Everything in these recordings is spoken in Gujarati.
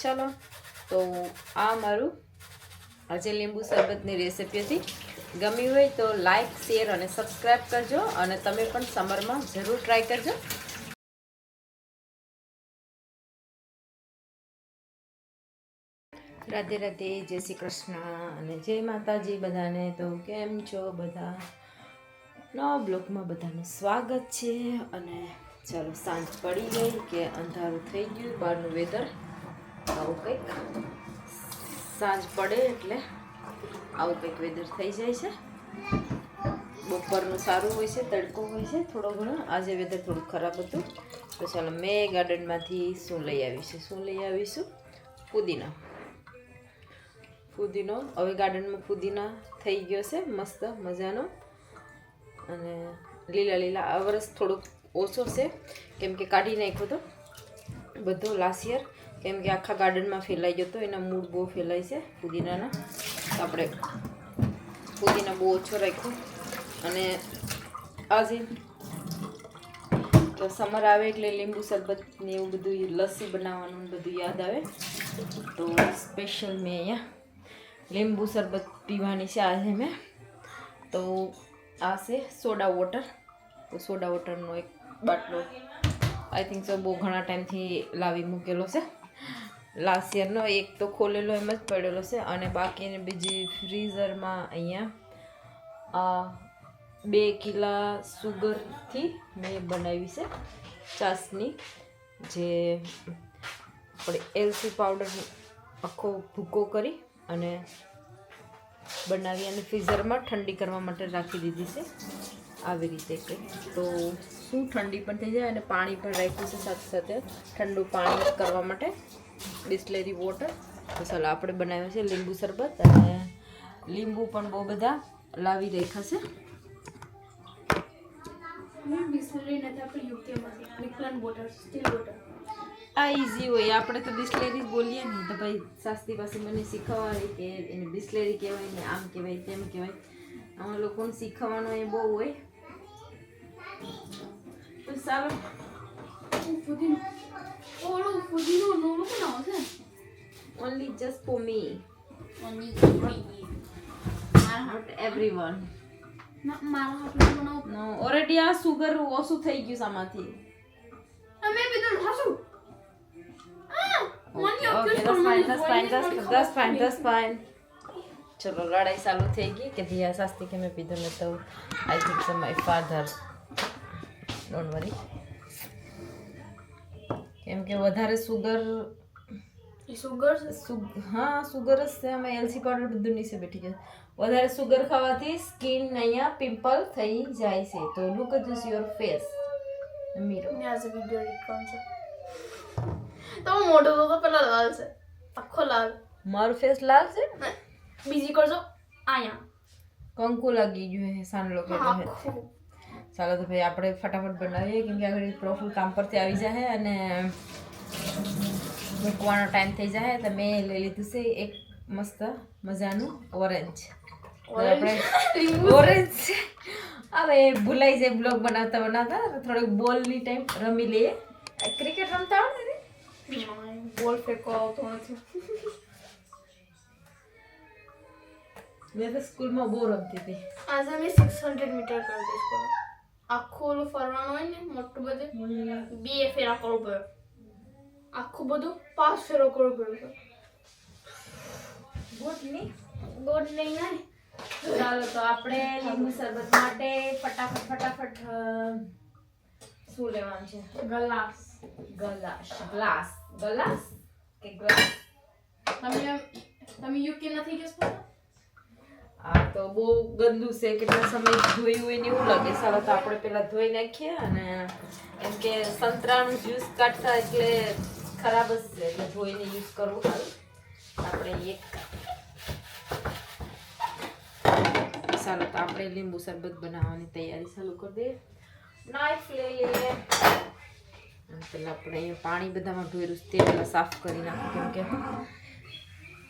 ચલો તો આ મારું આજે લીંબુ શરબતની રેસીપી હતી. ગમી હોય તો લાઈક, શેર અને સબસ્ક્રાઈબ કરજો અને તમે પણ સમરમાં જરૂર ટ્રાય કરજો. રાધે રાધે, જય શ્રી કૃષ્ણ અને જય માતાજી બધાને. તો કેમ છો બધા? નવા બ્લોગમાં બધાનું સ્વાગત છે. અને ચાલો સાંજ પડી ગઈ કે અંધારું થઈ ગયું, બહારનું વેધર આવું કંઈક સાંજ પડે એટલે આવું કંઈક વેધર થઈ જાય છે. બપોરનું સારું હોય છે, તડકો હોય છે થોડો ઘણો. આજે વેધર થોડું ખરાબ હતું. તો ચાલો મેં ગાર્ડનમાંથી શું લઈ આવીશું? ફુદીનો. હવે ગાર્ડનમાં ફુદીના થઈ ગયો છે મસ્ત મજાનો. અને લીલા આ વર્ષ થોડુંક ઓછો છે કેમ કે કાઢી નાખ્યો હતો બધો લાસ્ટ યર, કેમ કે આખા ગાર્ડનમાં ફેલાઈ ગયો હતો. એના મૂળ બહુ ફેલાય છે ફુદીનાના. તો આપણે ફુદીના બહુ ઓછો રાખ્યો. અને આજે તો સમર આવે એટલે લીંબુ શરબત ને એવું બધું, લસ્સી બનાવવાનું બધું યાદ આવે. તો સ્પેશિયલ મેં અહીંયા લીંબુ શરબત પીવાની છે આજે મેં. તો આ છે સોડા વોટર. તો સોડા વોટરનો એક બાટલો આઈ થિંક સો બહુ ઘણા ટાઈમથી લાવી મૂકેલો છે. લાસ્ટ યરનો એક તો ખોલેલો એમ જ પડેલો છે. અને બાકીને બીજી ફ્રીઝરમાં અહીંયા 2 કિલા સુગરથી મેં બનાવી છે ચાસણી, જે આપણે એલચી પાવડર આખો ભૂકો કરી અને બનાવી અને ફ્રીઝરમાં ઠંડી કરવા માટે રાખી દીધી છે આવી રીતે કંઈ. તો શું ઠંડી પણ થઈ જાય અને પાણી પણ રાખ્યું છે સાથે સાથે ઠંડુ પાણી કરવા માટે, બિસ્લેરી વોટર. તો ચાલો આપણે બનાવ્યું છે લીંબુ શરબત. અને લીંબુ પણ બહુ બધા લાવી રાખ્યા છે. આ ઇઝી હોય, આપણે તો બિસ્લેરી બોલીએ ને તો ભાઈ શાસ્ત્રી પાસે મને શીખવાડી કે એને બિસ્લેરી કહેવાય ને આમ કહેવાય તેમ કહેવાય. આમાં લોકોને શીખવાનું એ બહુ હોય. તો સારો only just for me, not everyone. No, already આ સુગર ઓછું થઈ ગયું સામાંથી. That's fine. ચલો લડાઈ ચાલુ થઈ ગઈ કે દિયા શાસ્ત્રી કે મેં પીધું ને. તો I think so my father, don't worry. કેમ કે વધારે સુગર હા સુગર જ છે. આમાં એલસી પાવડર બધું નીચે બેઠી જાય. વધારે સુગર ખાવાથી સ્કિન અહીંયા પિમ્પલ થઈ જાય છે. તો look at this your face mirror. તો મોટો તો પેલા લાલ છે, આખો લાલ. મારો ફેસ લાલ છે. બીજી કરજો આયા કંકુ લાગી ગયું હે સાનલો કે રહે. ચાલો તો ભાઈ આપણે ફટાફટ બનાવીએ કેમ કે આગળ પ્રોફુલ કામ પરથી આવી જાય અને મૂકવાનો ટાઈમ થઈ જાય. તો મેં લઈ લીધું છે એક મસ્ત મજાનું ઓરેન્જ. આપણે ઓરેન્જ હવે ભૂલાઈ જાય બ્લોગ બનાવતા થોડોક બોલની ટાઈમ રમી લઈએ. ક્રિકેટ રમતા આવડે ને? બોલ ફેંકો આવતો નથી. મેં તો સ્કૂલમાં બહુ રમતી હતી. આજે અમે 600 મીટર કરી દઈશું. આખું ઓલું ફરવાનું હોય ને મોટું બધું, 2 ફેરા કરવું પડે. આખું બધું 5 ફેરો કરવું પડે. ગોટ નહીં ના. ચાલો તો આપણે લીંબુ શરબત માટે ફટાફટ શું લેવાનું છે? ગ્લાસ કે ગ્લાસ. તમે યુકે નથી ગયો? આ તો બહુ ગંદુ છે, કેટલા સમય ધોયું હોય ને એવું લાગે. ચાલો તો આપણે પેલા ધોઈ નાખીએ. અને એમ કે સંતરાનું જ્યુસ કાઢતા એટલે ખરાબ જ છે, એટલે ધોઈને યુઝ કરવું સારું. આપણે ચાલો તો આપણે લીંબુ શરબત બનાવવાની તૈયારી ચાલુ કરી દઈએ. નાઈફ લઈ લઈએ. પેલા આપણે અહીંયા પાણી બધામાં ધોયેલું તે પેલા સાફ કરી નાખું કેમ કે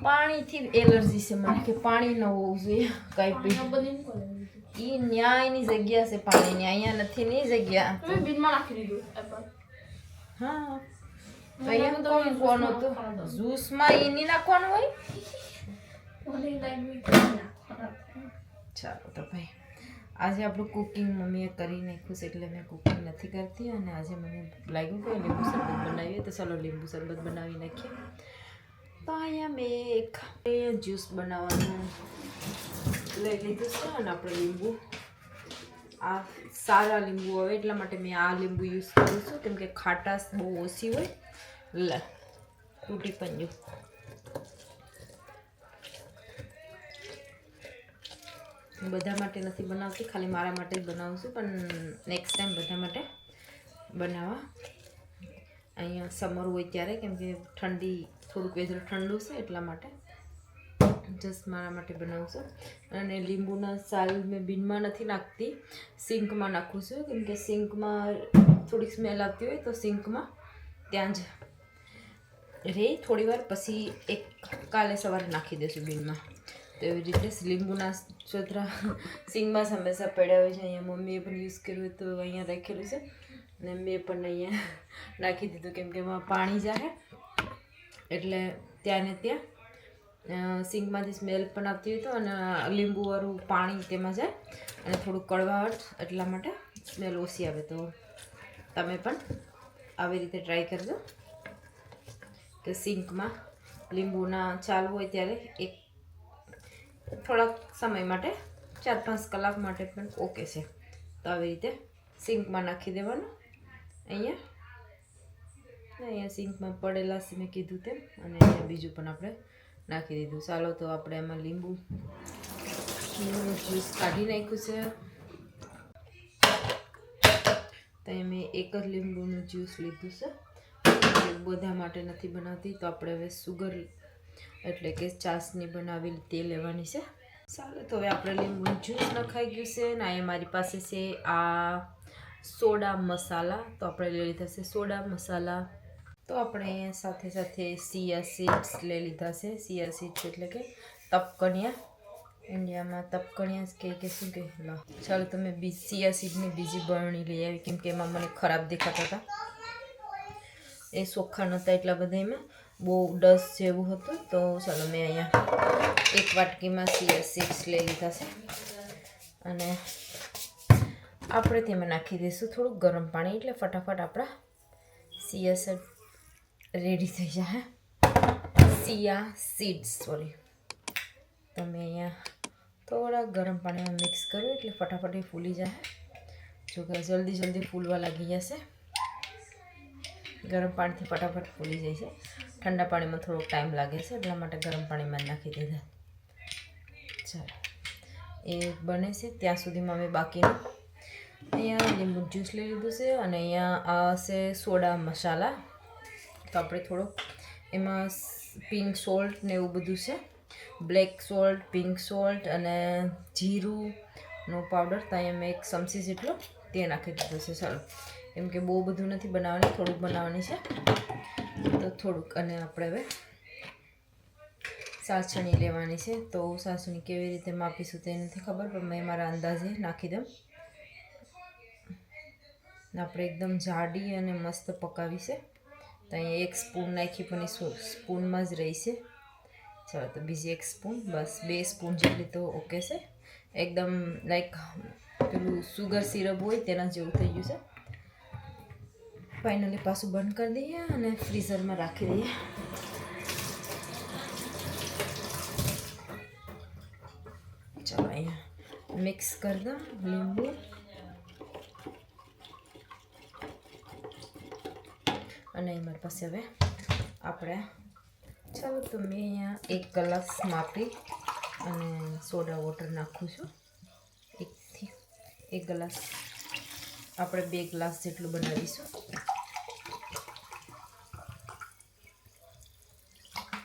પાણીથી એલર્જી છે મને, કે પાણી ન હોવું જોઈએ કઈ બી. ઈ ન્યાયની જગ્યા છે પાણીની, અહીંયા નથી ની જગ્યા. તમે બીનમાં નાખી દીધું એપલ. હા તો અહીંયા કોણ કોણ હતું જ્યુસમાં ઈ નહીં નાખવાનું હોય ચાલો તો ભાઈ આજે આપણું કુકિંગ મમ્મીએ કરી નાખ્યું છે એટલે મેં કુકિંગ નથી કરતી અને આજે મને લાગ્યું કે લીંબુ શરબત બનાવીએ તો ચાલો લીંબુ શરબત બનાવી નાખીએ તો અહીંયા મેં એક જ્યુસ બનાવવાનું લઈ લીધું છે અને આપણે લીંબુ આ સારા લીંબુ હોય એટલા માટે મેં આ લીંબુ યુઝ કરું છું કેમ કે ખાટાશ બહુ ઓછી હોય લે તૂટી પણ જો બધા માટે નથી બનાવતી ખાલી મારા માટે જ બનાવું છું પણ નેક્સ્ટ ટાઈમ બધા માટે બનાવવા અહીંયા સમર હોય ત્યારે કેમ કે ઠંડી થોડુંક વેધર ઠંડુ છે એટલા માટે જસ્ટ મારા માટે બનાવું છું અને લીંબુના સાલ મેં બીનમાં નથી નાખતી સિંકમાં નાખું છું કેમ કે સિંકમાં થોડીક સ્મેલ આવતી હોય તો સિંકમાં ત્યાં જ રે થોડી વાર પછી એક કાલે સવારે નાખી દઈશું બીનમાં તો એવી રીતે લીંબુના ચોતરા સિંગમાં હંમેશા પડ્યા હોય છે અહીંયા મમ્મીએ પણ યુઝ કર્યું તો અહીંયા રાખેલું છે અને મેં પણ અહીંયા નાખી દીધું કેમ કે એમાં પાણી જાય એટલે ત્યાં ને ત્યાં સિંગમાંથી સ્મેલ પણ આવતી હોય તો અને લીંબુવાળું પાણી તેમાં જાય અને થોડું કડવાટ એટલા માટે સ્મેલ ઓછી આવે તો તમે પણ આવી રીતે ટ્રાય કરજો કે સિંકમાં લીંબુના ચાલુ હોય ત્યારે એક થોડાક સમય માટે 4-5 કલાક માટે પણ ઓકે છે તો આવી રીતે સિંકમાં નાખી દેવાનું અહીંયા સિંકમાં પડેલા છે મેં કીધું તેમ અને અહીંયા બીજું પણ આપણે નાખી દીધું ચાલો તો આપણે એમાં લીંબુનું જ્યુસ કાઢી નાખ્યું છે તો મેં એક જ લીંબુનું જ્યુસ લીધું છે બધા માટે નથી બનાવતી તો આપણે હવે સુગર એટલે કે ચાસણી બનાવેલી તે લેવાની છે ચાલો તો હવે આપણે લીંબુનું જ્યુસ નખાઈ ગયું છે ને અહીંયા મારી પાસે છે આ સોડા મસાલા તો આપણે લઈ લીધા છે સોડા મસાલા તો આપણે સાથે સાથે સિયા સીડ્સ લઈ લીધા છે સિયા સીડ્સ એટલે કે તપકણિયા ઇન્ડિયામાં તપકણિયા કે શું કે ચાલો તમે સિયા સીડની બીજી બરણી લઈ આવી કેમ કે એમાં મને ખરાબ દેખાતા હતા એ ચોખ્ખા નહોતા એટલા બધા એમાં બહુ ડસ્ટ જેવું હતું તો ચાલો મેં અહીંયા એક વાટકીમાં સિયા સીડ્સ લઈ લીધા છે અને આપણે તેમાં નાખી દઈશું થોડુંક ગરમ પાણી એટલે ફટાફટ આપણા સિયા સીડ રેડી થઈ જાય સિયા સીડ્સ સોરી તો મેં અહીંયા થોડા ગરમ પાણીમાં મિક્સ કર્યું એટલે ફટાફટ એ ફૂલી જાય જો કે જલ્દી ફૂલવા લાગી જશે ગરમ પાણીથી ફટાફટ ફૂલી જાય છે ઠંડા પાણીમાં થોડોક ટાઈમ લાગે છે એટલા માટે ગરમ પાણીમાં નાખી દીધા ચાલો એ બને છે ત્યાં સુધીમાં મેં બાકીનું અહીંયા લીંબુ જ્યુસ લઈ લીધું છે અને અહીંયા આ છે સોડા મસાલા તો આપણે થોડોક એમાં પિંક સોલ્ટ ને એવું બધું છે બ્લેક સોલ્ટ પિંક સોલ્ટ અને જીરુંનો પાવડર તો અહીંયા મેં 1 ચમચી જેટલો તે નાખી દીધું છે ચાલો એમ કે બહુ બધું નથી બનાવવાની થોડુંક બનાવવાની છે તો થોડુંક અને આપણે હવે સાસણી લેવાની છે તો સાસણી કેવી રીતે માપીશું તે નથી ખબર પણ મેં મારા અંદાજે નાખી દઉં આપણે એકદમ જાડી અને મસ્ત પકાવી છે તો અહીંયા 1 સ્પૂન નાખી પણ એ સ્પૂનમાં જ રહી છે ચાલો તો બીજી 1 સ્પૂન બસ 2 સ્પૂન જેટલી તો ઓકે છે એકદમ લાઈક પેલું સુગર સિરપ હોય તેના જેવું થઈ ગયું છે ફાઇનલી પાછું બંધ કરી દઈએ અને ફ્રીઝરમાં રાખી દઈએ ચાલો અહીંયા મિક્સ કરી દો લીંબુ અને મારી પાસે હવે આપણે ચાલો તો મેં અહીંયા 1 ગ્લાસ માપી અને સોડા વોટર નાખું છું 1 ગ્લાસ આપણે 2 ગ્લાસ જેટલું બનાવીશું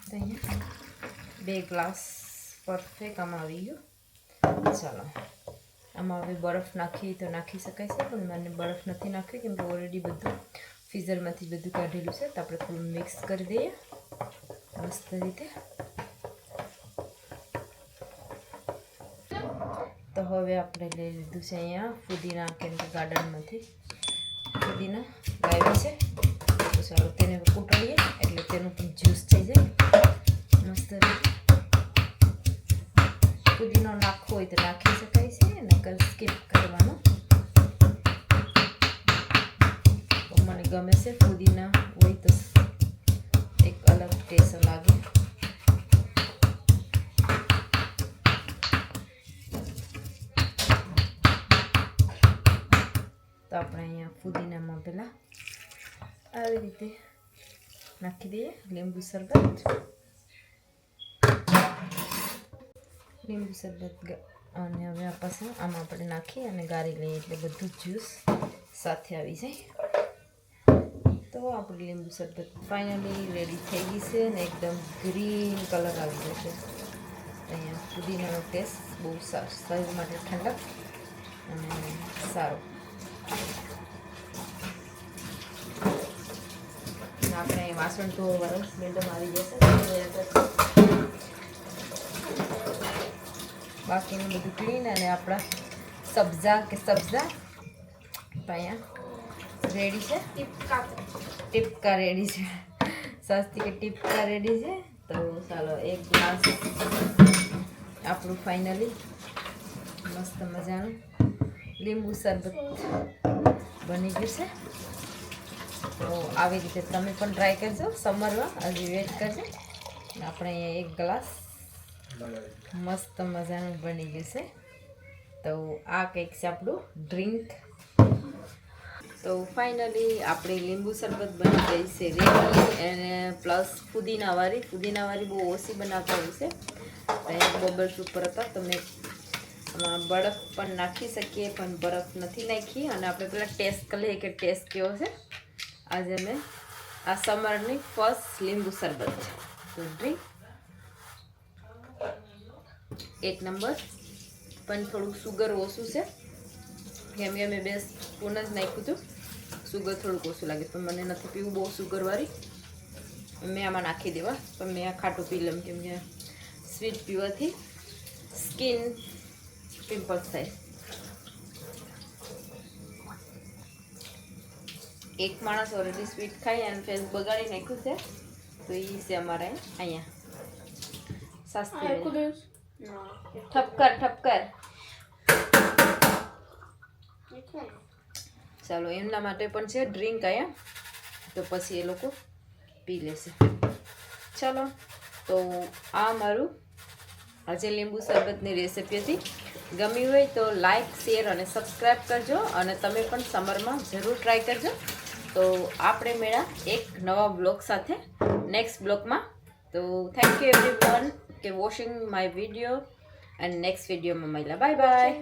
તો અહીંયા 2 ગ્લાસ પરફેક્ટ આમાં આવી ગયું ચાલો આમાં હવે બરફ નાખી તો નાખી શકાય છે પણ મને બરફ નથી નાખ્યું કેમ કે ઓલરેડી બધું ફ્રીઝરમાંથી બધું કાઢેલું છે તો આપણે થોડું મિક્સ કરી દઈએ મસ્ત રીતે તો હવે આપણે લઈ લીધું છે અહીંયા ફુદીના કેમ કે ગાર્ડનમાંથી ફુદીના લાવી છે તો ચાલો તેને કૂટણીએ એટલે તેનું પણ જ્યુસ થઈ જાય મસ્ત રીતે. પુદીનો નાખવો હોય તો નાખી શકાય છે, નકર સ્કીપ કરવાનું. તો મને ગમે છે પુદીના હોય તો એક અલગ ટેસ્ટ લાગે. તો આપણે અહીંયા પુદીનામાં પહેલાં આવી રીતે નાખી દઈએ લીંબુ શરબત. લીંબુ શરબત અને હવે આ પાછું આમાં આપણે નાખી અને ગાળી લઈએ એટલે બધું જ્યુસ સાથે આવી જાય. તો આપણી લીંબુ શરબત ફાઇનલી રેડી થઈ ગઈ છે અને એકદમ ગ્રીન કલર આવી ગયો છે. અહીંયા પુદીનાનો ટેસ્ટ બહુ સારો, શરીર માટે ઠંડક અને સારો. આપણે વાસણ ધોવાનું મેડમ આવી જશે, બાકીનું બધું ક્લીન અને આપણા સબ્જા અહીંયા રેડી છે. ટીપકા રેડી છે, સસ્તી કે ટીપકા રેડી છે. તો ચાલો એક ગ્લાસ આપણું ફાઇનલી મસ્ત મજાનું લીંબુ શરબત બની ગયું છે. તો આવી રીતે તમે પણ ટ્રાય કરજો સમરમાં, હજી વેટ કરજો. આપણે અહીંયા એક ગ્લાસ મસ્ત મજાનું બની ગયું છે. તો આ કંઈક છે આપણું ડ્રિંક. તો ફાઇનલી આપણી લીંબુ શરબત બની ગઈ છે રેડી, અને પ્લસ પુદીનાવાળી બહુ ઓછી બનાવતા હોય છે. અહીંયા બબલ્સ ઉપર હતા, તમે આમાં બરફ પણ નાખી શકીએ પણ બરફ નથી નાખી. અને આપણે પેલા ટેસ્ટ કરી લઈએ કે ટેસ્ટ કેવો છે. આજે મેં આ સમરની ફર્સ્ટ લીંબુ શરબત છે. તો ડ્રિંક એક નંબર, પણ થોડુંક સુગર ઓછું છે કેમ કે મેં 2 સ્પૂન જ નાખ્યું હતું. સુગર થોડુંક ઓછું લાગે પણ મને નથી પીવું બહુ સુગરવાળી. મેં આમાં નાખી દેવા પણ મેં આ ખાટું પી લઉં કેમ કે સ્વીટ પીવાથી સ્કિન પિમ્પલ્સ થાય. એક માણસ ઓલરેડી સ્વીટ ખાઈ અને ફેસ બગાડી નાખ્યું છે. તો એ છે અમારે અહીંયા સસ્તી ઠપકર. ચાલો એમના માટે પણ છે ડ્રિંક અહીંયા, તો પછી એ લોકો પી લેશે. ચાલો તો આ મારું આજે લીંબુ શરબતની રેસીપી હતી. ગમી હોય તો લાઈક, શેર અને સબસ્ક્રાઈબ કરજો, અને તમે પણ સમરમાં જરૂર ટ્રાય કરજો. તો આપણે મેળા એક નવા બ્લોગ સાથે નેક્સ્ટ બ્લોગમાં. તો થેન્ક યુ એવરીવન કે watching my video, and next વિડીયોમાં મળ્યા. Bye bye.